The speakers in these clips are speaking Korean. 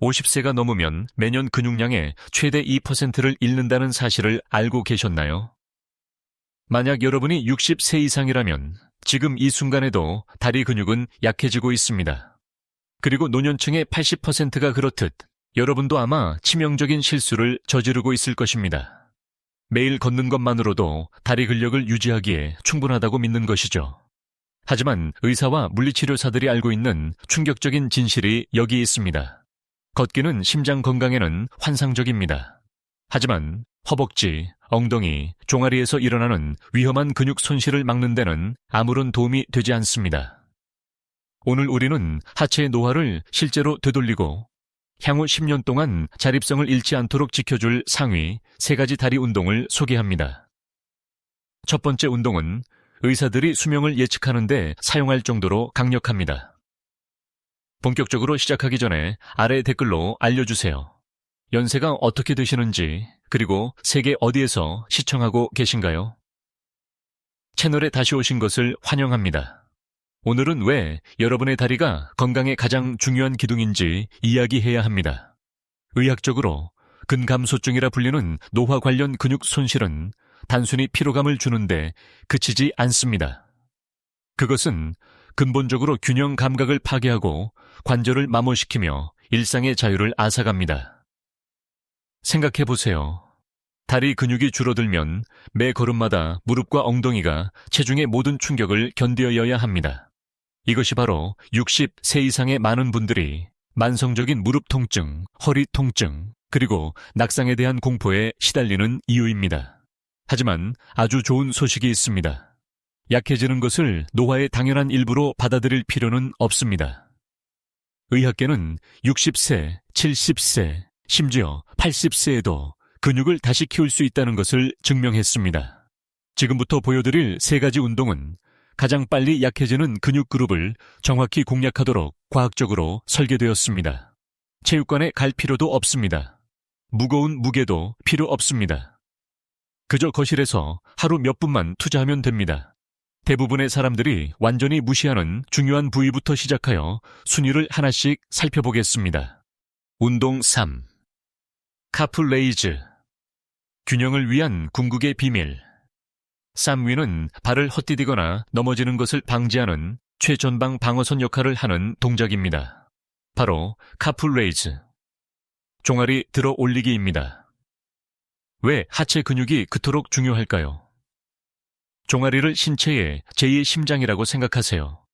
50세가 넘으면 매년 근육량의 최대 2%를 잃는다는 사실을 알고 계셨나요? 만약 여러분이 60세 이상이라면 지금 이 순간에도 다리 근육은 약해지고 있습니다. 그리고 노년층의 80%가 그렇듯 여러분도 아마 치명적인 실수를 저지르고 있을 것입니다. 매일 걷는 것만으로도 다리 근력을 유지하기에 충분하다고 믿는 것이죠. 하지만 의사와 물리치료사들이 알고 있는 충격적인 진실이 여기 있습니다. 걷기는 심장 건강에는 환상적입니다. 하지만 허벅지, 엉덩이, 종아리에서 일어나는 위험한 근육 손실을 막는 데는 아무런 도움이 되지 않습니다. 오늘 우리는 하체의 노화를 실제로 되돌리고 향후 10년 동안 자립성을 잃지 않도록 지켜줄 상위 3가지 다리 운동을 소개합니다. 첫 번째 운동은 의사들이 수명을 예측하는 데 사용할 정도로 강력합니다. 본격적으로 시작하기 전에 아래 댓글로 알려주세요. 연세가 어떻게 되시는지, 그리고 세계 어디에서 시청하고 계신가요? 채널에 다시 오신 것을 환영합니다. 오늘은 왜 여러분의 다리가 건강에 가장 중요한 기둥인지 이야기해야 합니다. 의학적으로 근감소증이라 불리는 노화 관련 근육 손실은 단순히 피로감을 주는데 그치지 않습니다. 그것은 근본적으로 균형 감각을 파괴하고 관절을 마모시키며 일상의 자유를 앗아갑니다. 생각해보세요. 다리 근육이 줄어들면 매 걸음마다 무릎과 엉덩이가 체중의 모든 충격을 견뎌야 합니다. 이것이 바로 60세 이상의 많은 분들이 만성적인 무릎 통증, 허리 통증, 그리고 낙상에 대한 공포에 시달리는 이유입니다. 하지만 아주 좋은 소식이 있습니다. 약해지는 것을 노화의 당연한 일부로 받아들일 필요는 없습니다. 의학계는 60세, 70세, 심지어 80세에도 근육을 다시 키울 수 있다는 것을 증명했습니다. 지금부터 보여드릴 3가지 운동은 가장 빨리 약해지는 근육 그룹을 정확히 공략하도록 과학적으로 설계되었습니다. 체육관에 갈 필요도 없습니다. 무거운 무게도 필요 없습니다. 그저 거실에서 하루 몇 분만 투자하면 됩니다. 대부분의 사람들이 완전히 무시하는 중요한 부위부터 시작하여 순위를 하나씩 살펴보겠습니다. 운동 3. 카플레이즈. 균형을 위한 궁극의 비밀. 쌈위는 발을 헛디디거나 넘어지는 것을 방지하는 최전방 방어선 역할을 하는 동작입니다. 바로 카플레이즈. 종아리 들어 올리기입니다. 왜 하체 근육이 그토록 중요할까요? 종아리를 신체의 제2의 심장이라고 생각하세요.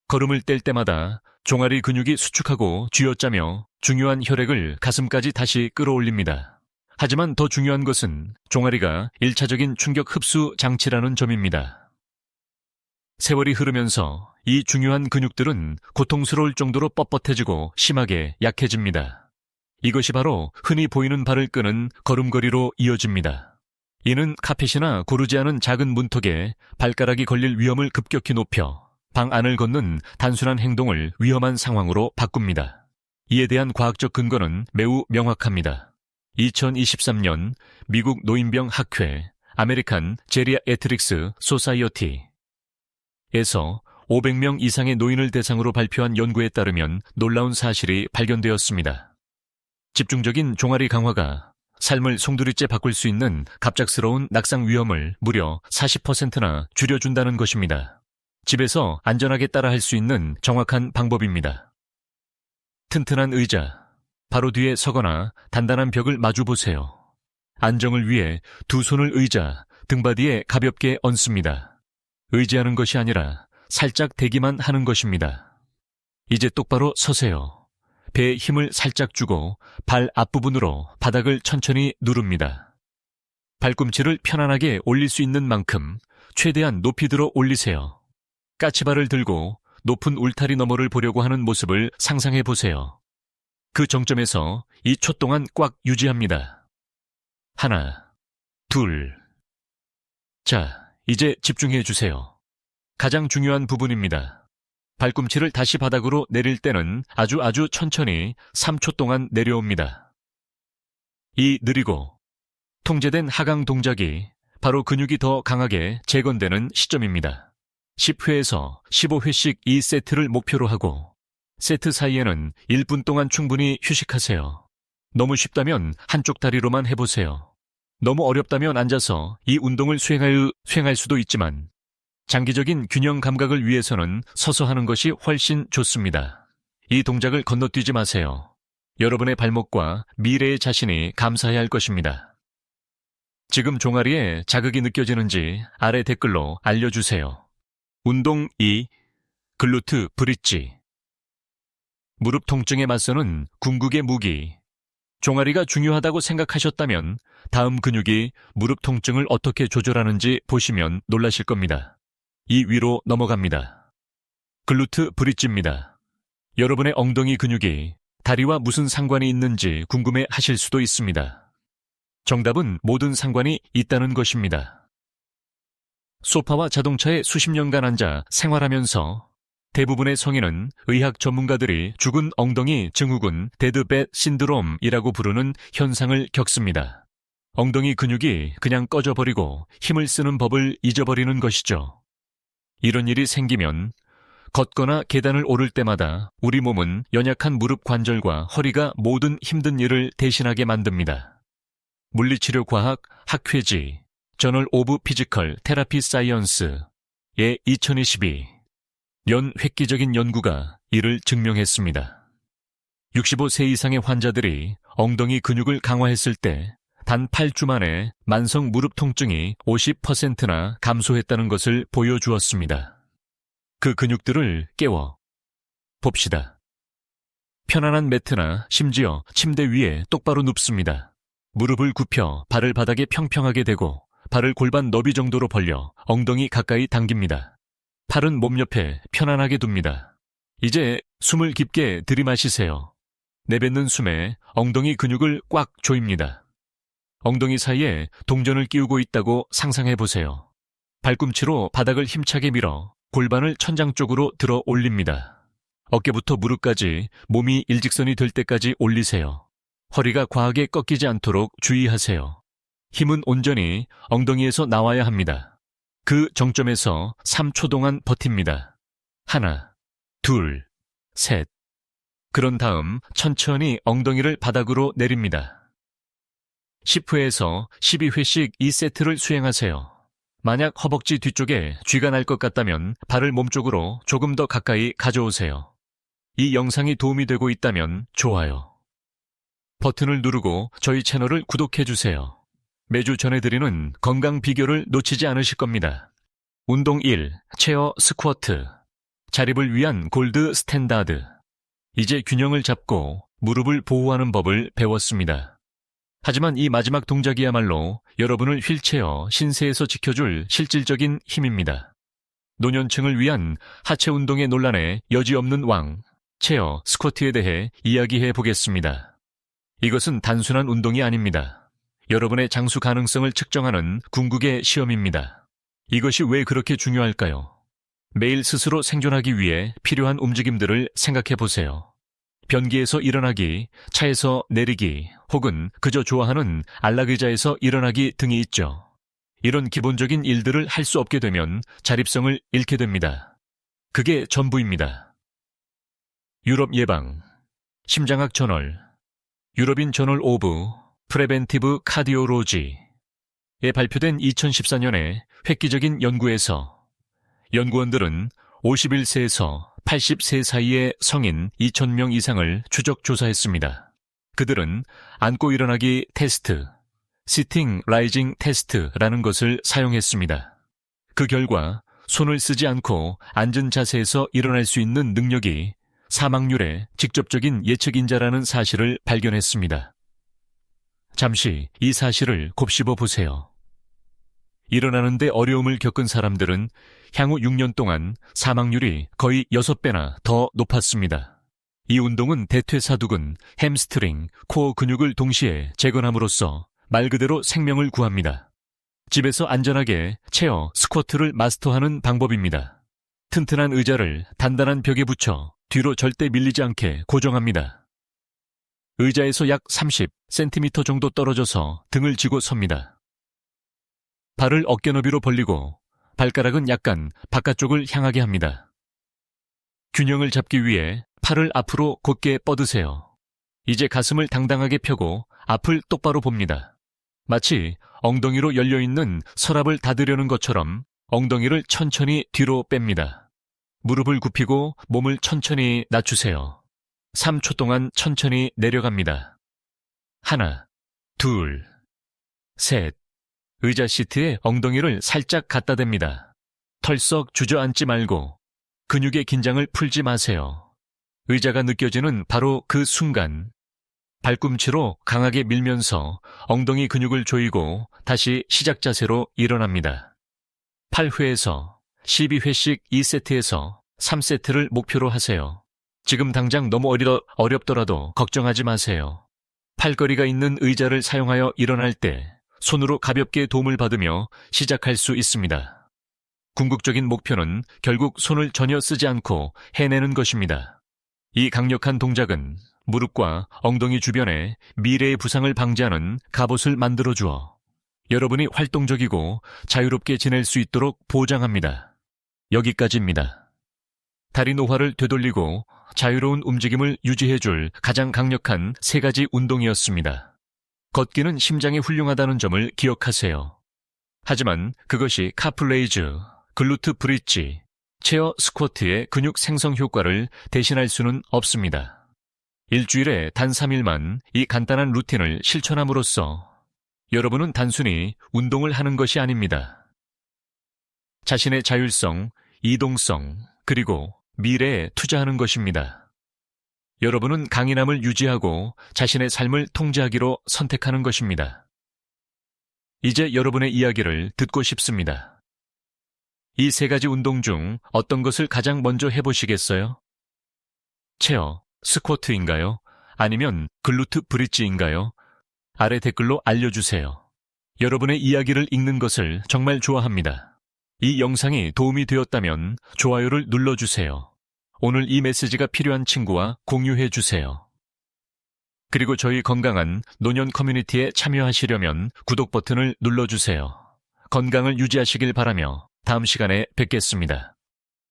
걸음을 뗄 때마다 종아리 근육이 수축하고 쥐어짜며 중요한 혈액을 가슴까지 다시 끌어올립니다. 하지만 더 중요한 것은 종아리가 1차적인 충격 흡수 장치라는 점입니다. 세월이 흐르면서 이 중요한 근육들은 고통스러울 정도로 뻣뻣해지고 심하게 약해집니다. 이것이 바로 흔히 보이는 발을 끄는 걸음걸이로 이어집니다. 이는 카펫이나 고르지 않은 작은 문턱에 발가락이 걸릴 위험을 급격히 높여 방 안을 걷는 단순한 행동을 위험한 상황으로 바꿉니다. 이에 대한 과학적 근거는 매우 명확합니다. 2023년 미국 노인병 학회 아메리칸 제리아트릭스 소사이어티에서 500명 이상의 노인을 대상으로 발표한 연구에 따르면 놀라운 사실이 발견되었습니다. 집중적인 종아리 강화가 삶을 송두리째 바꿀 수 있는 갑작스러운 낙상 위험을 무려 40%나 줄여준다는 것입니다. 집에서 안전하게 따라할 수 있는 정확한 방법입니다. 튼튼한 의자, 바로 뒤에 서거나 단단한 벽을 마주 보세요. 안정을 위해 두 손을 의자, 등받이에 가볍게 얹습니다. 의지하는 것이 아니라 살짝 대기만 하는 것입니다. 이제 똑바로 서세요. 배에 힘을 살짝 주고 발 앞부분으로 바닥을 천천히 누릅니다. 발꿈치를 편안하게 올릴 수 있는 만큼 최대한 높이 들어 올리세요. 까치발을 들고 높은 울타리 너머를 보려고 하는 모습을 상상해 보세요. 그 정점에서 2초 동안 꽉 유지합니다. 하나, 둘. 자, 이제 집중해 주세요. 가장 중요한 부분입니다. 발꿈치를 다시 바닥으로 내릴 때는 아주 천천히 3초 동안 내려옵니다. 이 느리고 통제된 하강 동작이 바로 근육이 더 강하게 재건되는 시점입니다. 10회에서 15회씩 이 세트를 목표로 하고 세트 사이에는 1분 동안 충분히 휴식하세요. 너무 쉽다면 한쪽 다리로만 해보세요. 너무 어렵다면 앉아서 이 운동을 수행할 수도 있지만 장기적인 균형 감각을 위해서는 서서 하는 것이 훨씬 좋습니다. 이 동작을 건너뛰지 마세요. 여러분의 발목과 미래의 자신이 감사해야 할 것입니다. 지금 종아리에 자극이 느껴지는지 아래 댓글로 알려주세요. 운동 2. 글루트 브릿지. 무릎 통증에 맞서는 궁극의 무기. 종아리가 중요하다고 생각하셨다면 다음 근육이 무릎 통증을 어떻게 조절하는지 보시면 놀라실 겁니다. 이 위로 넘어갑니다. 글루트 브릿지입니다. 여러분의 엉덩이 근육이 다리와 무슨 상관이 있는지 궁금해 하실 수도 있습니다. 정답은 모든 상관이 있다는 것입니다. 소파와 자동차에 수십 년간 앉아 생활하면서 대부분의 성인은 의학 전문가들이 죽은 엉덩이 증후군 데드뱃 신드롬이라고 부르는 현상을 겪습니다. 엉덩이 근육이 그냥 꺼져버리고 힘을 쓰는 법을 잊어버리는 것이죠. 이런 일이 생기면 걷거나 계단을 오를 때마다 우리 몸은 연약한 무릎 관절과 허리가 모든 힘든 일을 대신하게 만듭니다. 물리치료과학 학회지 저널 오브 피지컬 테라피 사이언스의 2022 연 획기적인 연구가 이를 증명했습니다. 65세 이상의 환자들이 엉덩이 근육을 강화했을 때 단 8주 만에 만성 무릎 통증이 50%나 감소했다는 것을 보여주었습니다. 그 근육들을 깨워 봅시다. 편안한 매트나 심지어 침대 위에 똑바로 눕습니다. 무릎을 굽혀 발을 바닥에 평평하게 대고 발을 골반 너비 정도로 벌려 엉덩이 가까이 당깁니다. 팔은 몸 옆에 편안하게 둡니다. 이제 숨을 깊게 들이마시세요. 내뱉는 숨에 엉덩이 근육을 꽉 조입니다. 엉덩이 사이에 동전을 끼우고 있다고 상상해보세요. 발꿈치로 바닥을 힘차게 밀어 골반을 천장 쪽으로 들어 올립니다. 어깨부터 무릎까지 몸이 일직선이 될 때까지 올리세요. 허리가 과하게 꺾이지 않도록 주의하세요. 힘은 온전히 엉덩이에서 나와야 합니다. 그 정점에서 3초 동안 버팁니다. 하나, 둘, 셋. 그런 다음 천천히 엉덩이를 바닥으로 내립니다. 10회에서 12회씩 이 세트를 수행하세요. 만약 허벅지 뒤쪽에 쥐가 날 것 같다면 발을 몸쪽으로 조금 더 가까이 가져오세요. 이 영상이 도움이 되고 있다면 좋아요. 버튼을 누르고 저희 채널을 구독해주세요. 매주 전해드리는 건강 비결을 놓치지 않으실 겁니다. 운동 1. 체어 스쿼트. 자립을 위한 골드 스탠다드. 이제 균형을 잡고 무릎을 보호하는 법을 배웠습니다. 하지만 이 마지막 동작이야말로 여러분을 휠체어 신세에서 지켜줄 실질적인 힘입니다. 노년층을 위한 하체 운동의 논란에 여지없는 왕, 체어 스쿼트에 대해 이야기해 보겠습니다. 이것은 단순한 운동이 아닙니다. 여러분의 장수 가능성을 측정하는 궁극의 시험입니다. 이것이 왜 그렇게 중요할까요? 매일 스스로 생존하기 위해 필요한 움직임들을 생각해 보세요. 변기에서 일어나기, 차에서 내리기, 혹은 그저 좋아하는 안락의자에서 일어나기 등이 있죠. 이런 기본적인 일들을 할 수 없게 되면 자립성을 잃게 됩니다. 그게 전부입니다. 유럽 예방, 심장학 저널, 유럽인 저널 오브 프레벤티브 카디오로지에 발표된 2014년의 획기적인 연구에서 연구원들은 51세에서 80세 사이의 성인 2,000명 이상을 추적 조사했습니다. 그들은 앉고 일어나기 테스트, 시팅 라이징 테스트라는 것을 사용했습니다. 그 결과 손을 쓰지 않고 앉은 자세에서 일어날 수 있는 능력이 사망률의 직접적인 예측인자라는 사실을 발견했습니다. 잠시 이 사실을 곱씹어 보세요. 일어나는데 어려움을 겪은 사람들은 향후 6년 동안 사망률이 거의 6배나 더 높았습니다. 이 운동은 대퇴사두근, 햄스트링, 코어 근육을 동시에 재건함으로써 말 그대로 생명을 구합니다. 집에서 안전하게 체어, 스쿼트를 마스터하는 방법입니다. 튼튼한 의자를 단단한 벽에 붙여 뒤로 절대 밀리지 않게 고정합니다. 의자에서 약 30cm 정도 떨어져서 등을 쥐고 섭니다. 발을 어깨 너비로 벌리고 발가락은 약간 바깥쪽을 향하게 합니다. 균형을 잡기 위해 팔을 앞으로 곧게 뻗으세요. 이제 가슴을 당당하게 펴고 앞을 똑바로 봅니다. 마치 엉덩이로 열려있는 서랍을 닫으려는 것처럼 엉덩이를 천천히 뒤로 뺍니다. 무릎을 굽히고 몸을 천천히 낮추세요. 3초 동안 천천히 내려갑니다. 하나, 둘, 셋. 의자 시트에 엉덩이를 살짝 갖다 댑니다. 털썩 주저앉지 말고 근육의 긴장을 풀지 마세요. 의자가 느껴지는 바로 그 순간 발꿈치로 강하게 밀면서 엉덩이 근육을 조이고 다시 시작 자세로 일어납니다. 8회에서 12회씩 2세트에서 3세트를 목표로 하세요. 지금 당장 너무 어렵더라도 걱정하지 마세요. 팔걸이가 있는 의자를 사용하여 일어날 때 손으로 가볍게 도움을 받으며 시작할 수 있습니다. 궁극적인 목표는 결국 손을 전혀 쓰지 않고 해내는 것입니다. 이 강력한 동작은 무릎과 엉덩이 주변에 미래의 부상을 방지하는 갑옷을 만들어주어 여러분이 활동적이고 자유롭게 지낼 수 있도록 보장합니다. 여기까지입니다. 다리 노화를 되돌리고 자유로운 움직임을 유지해줄 가장 강력한 3가지 운동이었습니다. 걷기는 심장이 훌륭하다는 점을 기억하세요. 하지만 그것이 카플레이즈, 글루트 브릿지, 체어 스쿼트의 근육 생성 효과를 대신할 수는 없습니다. 일주일에 단 3일만 이 간단한 루틴을 실천함으로써 여러분은 단순히 운동을 하는 것이 아닙니다. 자신의 자율성, 이동성, 그리고 미래에 투자하는 것입니다. 여러분은 강인함을 유지하고 자신의 삶을 통제하기로 선택하는 것입니다. 이제 여러분의 이야기를 듣고 싶습니다. 이 3가지 운동 중 어떤 것을 가장 먼저 해보시겠어요? 체어, 스쿼트인가요? 아니면 글루트 브릿지인가요? 아래 댓글로 알려주세요. 여러분의 이야기를 읽는 것을 정말 좋아합니다. 이 영상이 도움이 되었다면 좋아요를 눌러주세요. 오늘 이 메시지가 필요한 친구와 공유해주세요. 그리고 저희 건강한 노년 커뮤니티에 참여하시려면 구독 버튼을 눌러주세요. 건강을 유지하시길 바라며 다음 시간에 뵙겠습니다.